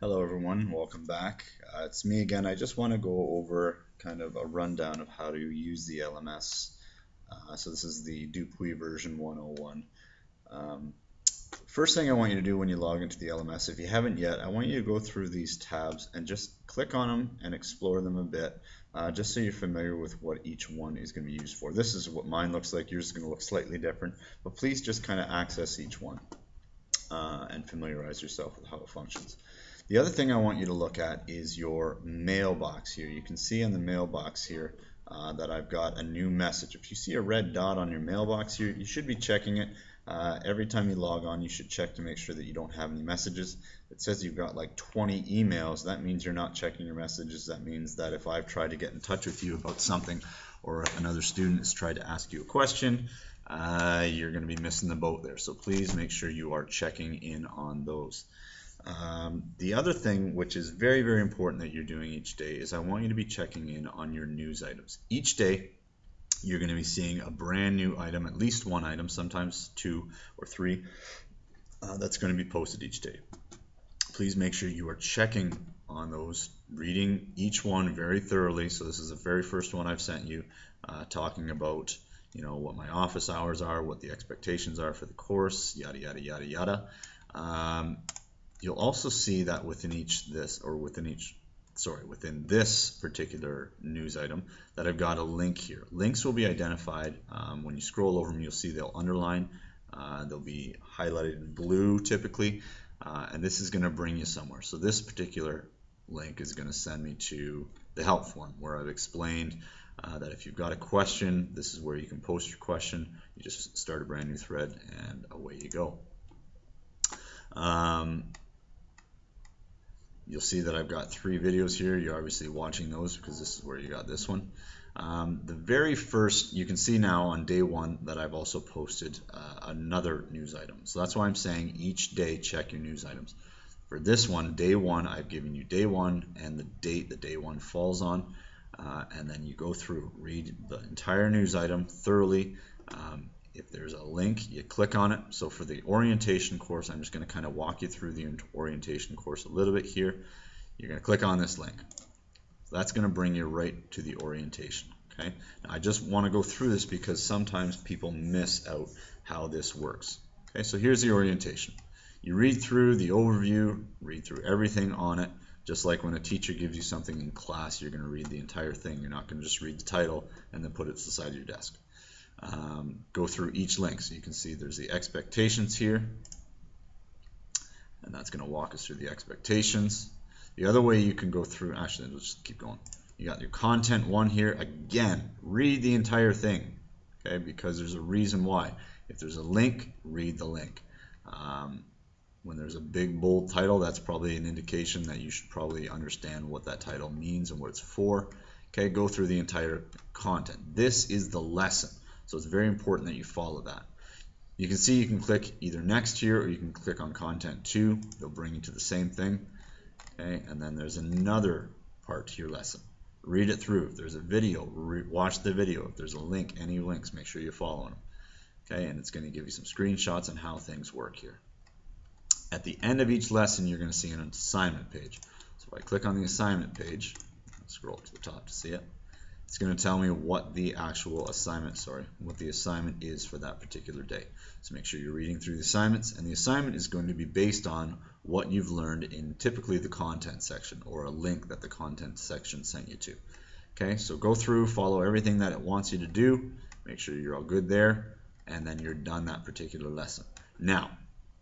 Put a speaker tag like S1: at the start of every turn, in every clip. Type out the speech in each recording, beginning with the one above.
S1: Hello everyone, welcome back. It's me again. I just want to go over kind of a rundown of how to use the LMS. So this is the Dupuy version 101. Um, First thing I want you to do when you log into the LMS, if you haven't yet, I want you to go through these tabs and just click on them and explore them a bit, just so you're familiar with what each one is going to be used for. This is what mine looks like. Yours is going to look slightly different, but please just kind of access each one and familiarize yourself with how it functions. The other thing I want you to look at is your mailbox here. You can see on the mailbox here that I've got a new message. If you see a red dot on your mailbox here, you should be checking it. Every time you log on, you should check to make sure that you don't have any messages. It says you've got like 20 emails. That means you're not checking your messages. That means that if I've tried to get in touch with you about something, or if another student has tried to ask you a question, you're going to be missing the boat there. So please make sure you are checking in on those. The other thing, which is very, very important that you're doing each day, is I want you to be checking in on your news items. Each day, you're going to be seeing a brand new item, at least one item, sometimes two or three, that's going to be posted each day. Please make sure you are checking on those, reading each one very thoroughly. So this is the very first one I've sent you, talking about, what my office hours are, what the expectations are for the course, yada, yada, yada, yada. You'll also see that within this particular news item that I've got a link here. Links will be identified. When you scroll over them, you'll see they'll underline. They'll be highlighted in blue typically, and this is going to bring you somewhere. So this particular link is going to send me to the help form where I've explained that if you've got a question, this is where you can post your question. You just start a brand new thread and away you go. You'll see that I've got 3 videos here. You're obviously watching those because this is where you got this one. The very first, you can see now on day 1 that I've also posted another news item. So that's why I'm saying each day check your news items. For this one, day 1, I've given you day 1 and the date that day 1 falls on. And then you go through, read the entire news item thoroughly. If there's a link, you click on it. So for the orientation course, I'm just going to kind of walk you through the orientation course a little bit here. You're going to click on this link. So that's going to bring you right to the orientation. Okay. Now I just want to go through this because sometimes people miss out how this works. Okay. So here's the orientation. You read through the overview, read through everything on it. Just like when a teacher gives you something in class, you're going to read the entire thing. You're not going to just read the title and then put it to the side of your desk. Go through each link. So you can see there's the expectations here, and that's going to walk us through the expectations. The other way you can go through, actually, let's just keep going. You got your content 1 here. Again, read the entire thing, okay, because there's a reason why. If there's a link, read the link. When there's a big bold title, that's probably an indication that you should probably understand what that title means and what it's for. Okay, go through the entire content. This is the lesson. So it's very important that you follow that. You can see you can click either next here or you can click on content 2. They'll bring you to the same thing. Okay, and then there's another part to your lesson. Read it through. If there's a video, watch the video. If there's a link, any links, make sure you're following them. Okay, and it's going to give you some screenshots on how things work here. At the end of each lesson, you're going to see an assignment page. So if I click on the assignment page, scroll to the top to see it. It's going to tell me what the actual assignment, what the assignment is for that particular day. So make sure you're reading through the assignments, and the assignment is going to be based on what you've learned in typically the content section or a link that the content section sent you to. Okay, so go through, follow everything that it wants you to do, make sure you're all good there, and then you're done that particular lesson. Now,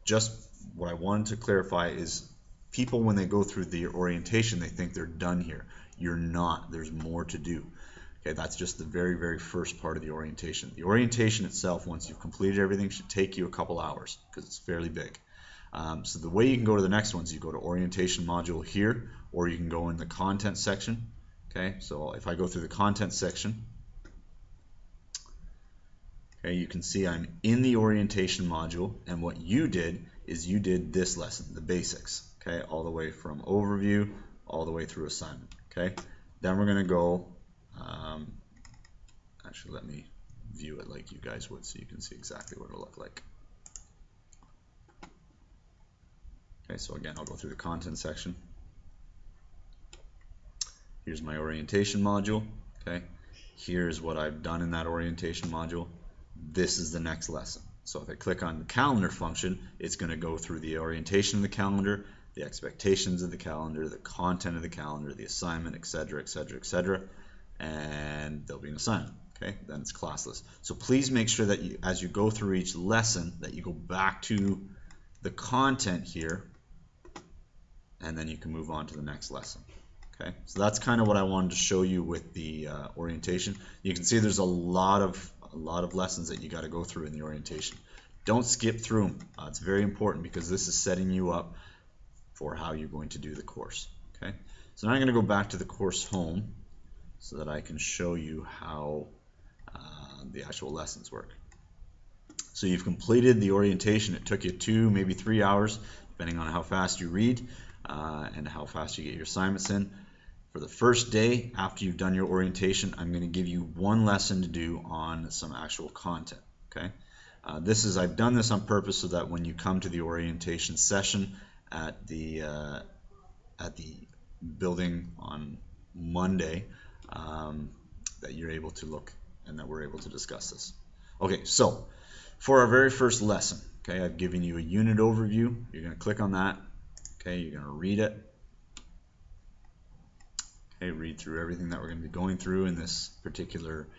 S1: just what I wanted to clarify is people, when they go through the orientation, they think they're done here. You're not. There's more to do. Okay, that's just the very, very first part of the orientation. The orientation itself, once you've completed everything, should take you a couple hours because it's fairly big. So the way you can go to the next ones, you go to orientation module here, or you can go in the content section. Okay, so if I go through the content section, okay, you can see I'm in the orientation module, and what you did is you did this lesson, the basics. Okay, all the way from overview, all the way through assignment. Okay, then we're going to go. Actually, let me view it like you guys would so you can see exactly what it'll look like. Okay, so again, I'll go through the content section. Here's my orientation module. Okay, here's what I've done in that orientation module. This is the next lesson. So if I click on the calendar function, it's going to go through the orientation of the calendar, the expectations of the calendar, the content of the calendar, the assignment, etc., etc., etc., and there'll be an assignment. Okay, then it's classless. So please make sure that you, as you go through each lesson, that you go back to the content here, and then you can move on to the next lesson. Okay, so that's kind of what I wanted to show you with the orientation. You can see there's a lot of lessons that you got to go through in the orientation. Don't skip through them. It's very important because this is setting you up for how you're going to do the course. Okay, so now I'm going to go back to the course home so that I can show you how the actual lessons work. So you've completed the orientation. It took you 2, maybe 3 hours, depending on how fast you read and how fast you get your assignments in. For the first day, after you've done your orientation, I'm going to give you one lesson to do on some actual content. Okay, I've done this on purpose so that when you come to the orientation session at the building on Monday, that you're able to look and that we're able to discuss this. Okay, so for our very first lesson, okay, I've given you a unit overview. You're going to click on that. Okay, you're going to read it. Okay, read through everything that we're going to be going through in this particular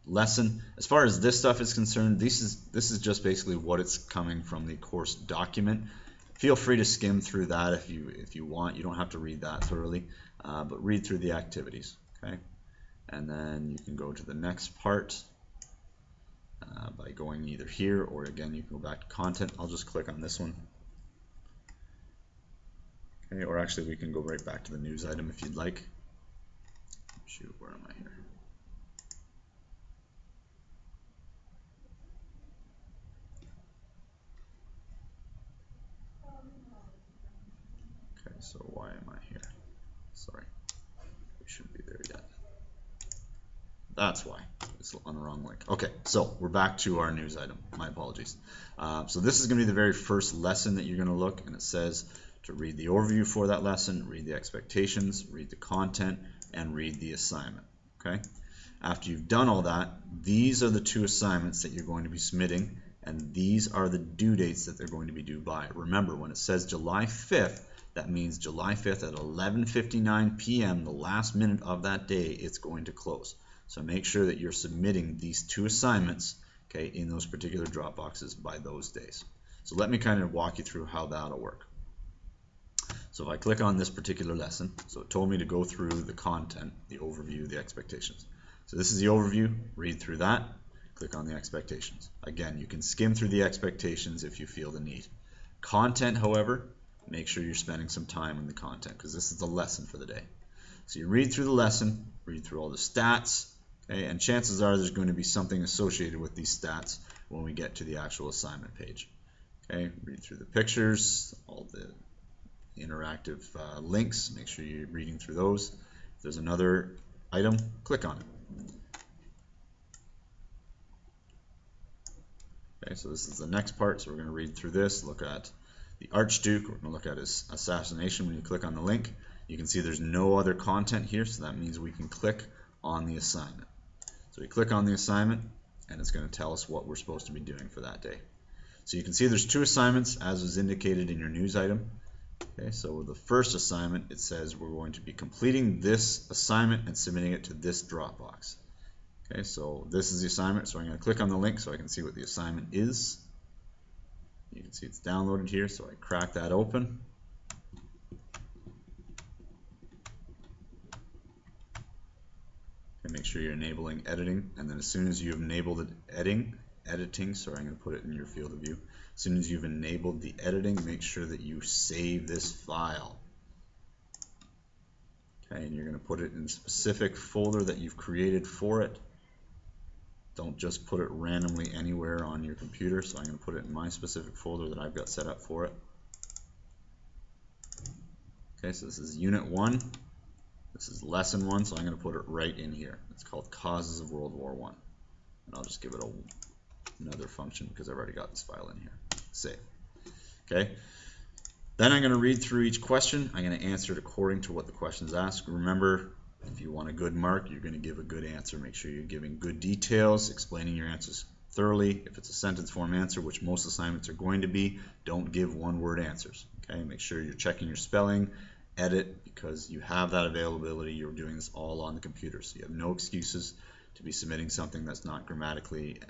S1: lesson. As far as this stuff is concerned, this is just basically what it's coming from the course document. Feel free to skim through that if you want. You don't have to read that thoroughly, but read through the activities. Okay, and then you can go to the next part by going either here or again you can go back to content. I'll just click on this one. Okay, or actually we can go right back to the news item if you'd like. Shoot, where am I here? Okay, so why am I here? Sorry, we shouldn't be there yet. That's why. It's on the wrong link. Okay, so we're back to our news item. My apologies. So this is going to be the very first lesson that you're going to look, and it says to read the overview for that lesson, read the expectations, read the content, and read the assignment. Okay. After you've done all that, these are the 2 assignments that you're going to be submitting, and these are the due dates that they're going to be due by. Remember, when it says July 5th, that means July 5th at 11:59 p.m., the last minute of that day, it's going to close. So make sure that you're submitting these 2 assignments, okay, in those particular Dropboxes by those days. So let me kind of walk you through how that'll work. So if I click on this particular lesson, so it told me to go through the content, the overview, the expectations. So this is the overview, read through that, click on the expectations. Again, you can skim through the expectations if you feel the need. Content, however, make sure you're spending some time on the content because this is the lesson for the day. So you read through the lesson, read through all the stats, okay, and chances are there's going to be something associated with these stats when we get to the actual assignment page. Okay, read through the pictures, all the interactive links, make sure you're reading through those. If there's another item, click on it. Okay, so this is the next part, so we're going to read through this, look at the Archduke, we're going to look at his assassination. When you click on the link, you can see there's no other content here, so that means we can click on the assignment. So we click on the assignment, and it's going to tell us what we're supposed to be doing for that day. So you can see there's 2 assignments, as was indicated in your news item. Okay, so the first assignment, it says we're going to be completing this assignment and submitting it to this Dropbox. Okay, so this is the assignment, so I'm going to click on the link so I can see what the assignment is. You can see it's downloaded here, so I crack that open. And make sure you're enabling editing, and then as soon as you've enabled editing, sorry, I'm going to put it in your field of view. As soon as you've enabled the editing, make sure that you save this file. Okay, and you're going to put it in a specific folder that you've created for it. Don't just put it randomly anywhere on your computer, so I'm going to put it in my specific folder that I've got set up for it. Okay, so this is Unit 1. This is Lesson 1, so I'm going to put it right in here. It's called Causes of World War I. And I'll just give it another function because I've already got this file in here. Save. Okay. Then I'm going to read through each question. I'm going to answer it according to what the questions ask. Remember, if you want a good mark, you're going to give a good answer. Make sure you're giving good details, explaining your answers thoroughly. If it's a sentence form answer, which most assignments are going to be, don't give one-word answers. Okay, make sure you're checking your spelling, edit, because you have that availability. You're doing this all on the computer, so you have no excuses to be submitting something that's not grammatically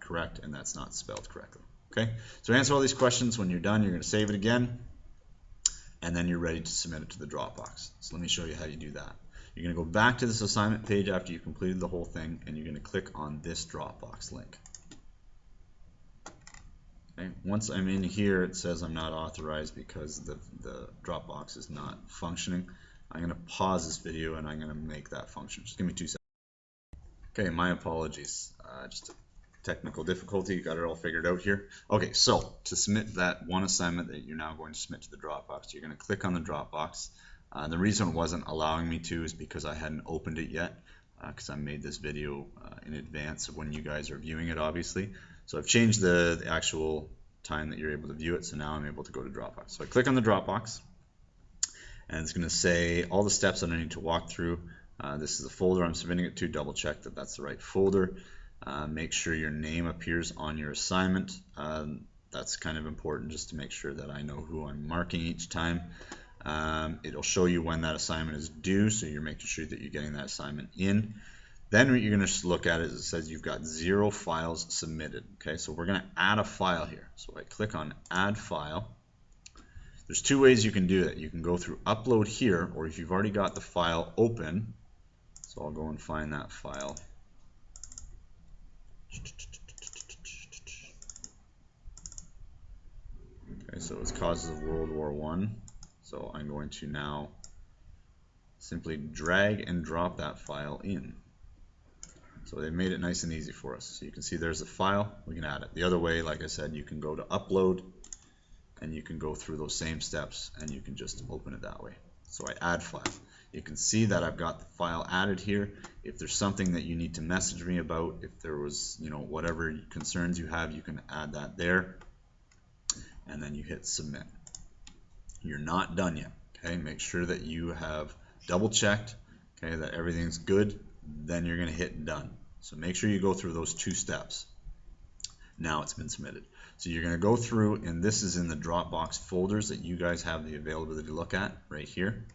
S1: correct and that's not spelled correctly. Okay, so answer all these questions. When you're done, you're going to save it again, and then you're ready to submit it to the Dropbox. So let me show you how you do that. You're going to go back to this assignment page after you completed the whole thing, and you're going to click on this Dropbox link. Okay. Once I'm in here, it says I'm not authorized because the Dropbox is not functioning. I'm going to pause this video and I'm going to make that function. Just give me 2 seconds. Okay, my apologies. Just a technical difficulty. Got it all figured out here. Okay, so to submit that one assignment that you're now going to submit to the Dropbox, you're going to click on the Dropbox. The reason it wasn't allowing me to is because I hadn't opened it yet, because I made this video in advance of when you guys are viewing it, obviously. So I've changed the actual time that you're able to view it, so now I'm able to go to Dropbox. So I click on the Dropbox, and it's going to say all the steps that I need to walk through. This is the folder I'm submitting it to. Double check that that's the right folder. Make sure your name appears on your assignment. That's kind of important just to make sure that I know who I'm marking each time. It'll show you when that assignment is due, so you're making sure that you're getting that assignment in. Then what you're going to look at is it says you've got 0 files submitted. Okay, so we're going to add a file here. So I click on Add File. There's 2 ways you can do that. You can go through Upload here, or if you've already got the file open, so I'll go and find that file. Okay, so it's Causes of World War I. So I'm going to now simply drag and drop that file in. So they made it nice and easy for us. So you can see there's a file, we can add it. The other way, like I said, you can go to Upload and you can go through those same steps and you can just open it that way. So I add file. You can see that I've got the file added here. If there's something that you need to message me about, if there was, whatever concerns you have, you can add that there. And then you hit submit. You're not done yet. Okay, make sure that you have double checked, okay, that everything's good. Then you're going to hit done. So make sure you go through those 2 steps. Now it's been submitted. So you're going to go through, and this is in the Dropbox folders that you guys have the availability to look at right here.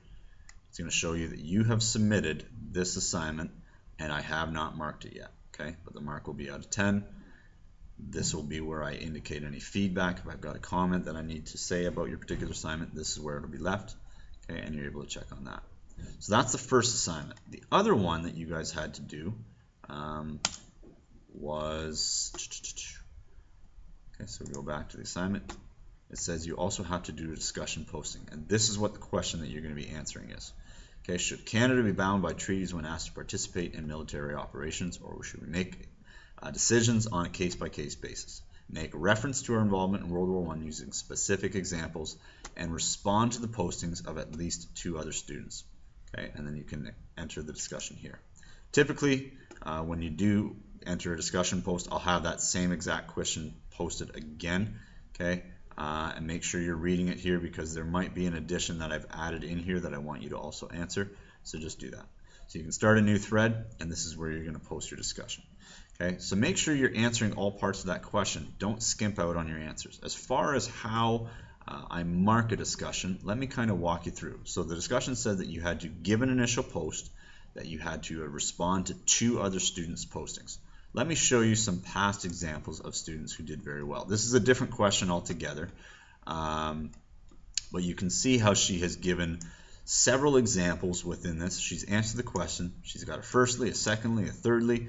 S1: It's going to show you that you have submitted this assignment, and I have not marked it yet. Okay, but the mark will be out of 10. This will be where I indicate any feedback. If I've got a comment that I need to say about your particular assignment, this is where it'll be left. Okay, and you're able to check on that. So that's the first assignment. The other one that you guys had to do was, okay, so we go back to the assignment. It says you also have to do a discussion posting, and this is what the question that you're going to be answering is. Okay, should Canada be bound by treaties when asked to participate in military operations, or should we make decisions on a case-by-case basis? Make reference to our involvement in World War I using specific examples, and respond to the postings of at least 2 other students. Okay, and then you can enter the discussion here. Typically, when you do enter a discussion post, I'll have that same exact question posted again. Okay, and make sure you're reading it here because there might be an addition that I've added in here that I want you to also answer. So just do that. So you can start a new thread, and this is where you're going to post your discussion. Okay, so make sure you're answering all parts of that question. Don't skimp out on your answers. As far as how I mark a discussion, let me kind of walk you through. So the discussion said that you had to give an initial post, that you had to respond to 2 other students' postings. Let me show you some past examples of students who did very well. This is a different question altogether, but you can see how she has given several examples within this. She's answered the question. She's got a firstly, a secondly, a thirdly.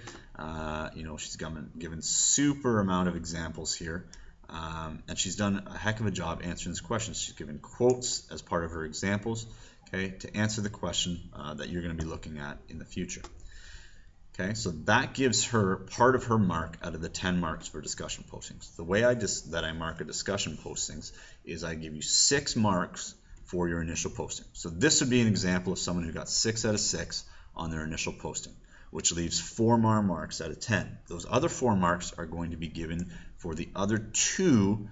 S1: She's given super amount of examples here. And she's done a heck of a job answering this question. She's given quotes as part of her examples, okay, to answer the question that you're going to be looking at in the future. Okay, so that gives her part of her mark out of the 10 marks for discussion postings. The way that I mark a discussion postings is I give you 6 marks for your initial posting. So this would be an example of someone who got 6 out of 6 on their initial posting, which leaves 4 more marks out of 10. Those other 4 marks are going to be given for the other 2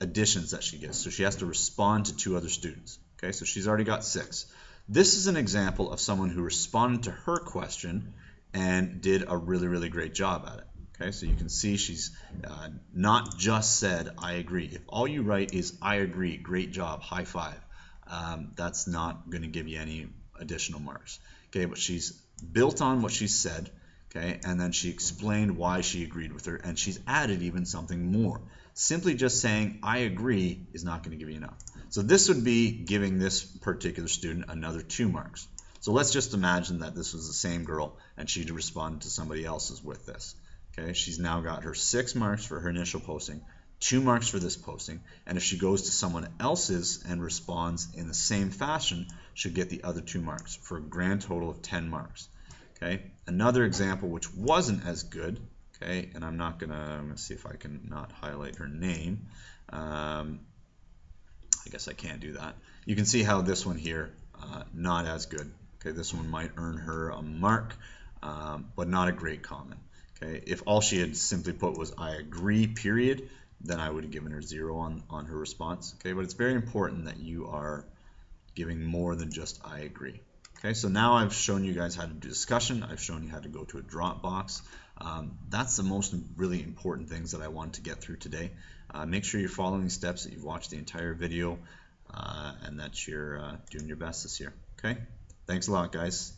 S1: additions that she gets. So she has to respond to 2 other students. Okay, so she's already got 6. This is an example of someone who responded to her question and did a really, really great job at it. Okay, so you can see she's not just said, I agree. If all you write is, I agree, great job, high five, that's not going to give you any additional marks. Okay, but she's built on what she said, okay, and then she explained why she agreed with her, and she's added even something more. Simply just saying, I agree, is not going to give you enough. So this would be giving this particular student another 2 marks. So let's just imagine that this was the same girl and she responded to somebody else's with this. Okay, she's now got her 6 marks for her initial posting, 2 marks for this posting, and if she goes to someone else's and responds in the same fashion, she'll get the other 2 marks for a grand total of 10 marks. Okay, another example which wasn't as good, okay, and I'm gonna see if I can not highlight her name. I guess I can't do that. You can see how this one here, not as good. Okay, this one might earn her a mark, but not a great comment. Okay, if all she had simply put was I agree, period, then I would have given her 0 on her response. Okay, but it's very important that you are giving more than just I agree. Okay, so now I've shown you guys how to do discussion. I've shown you how to go to a Dropbox. That's the most really important things that I wanted to get through today. Make sure you're following the steps, that you've watched the entire video, and that you're doing your best this year. Okay, thanks a lot, guys.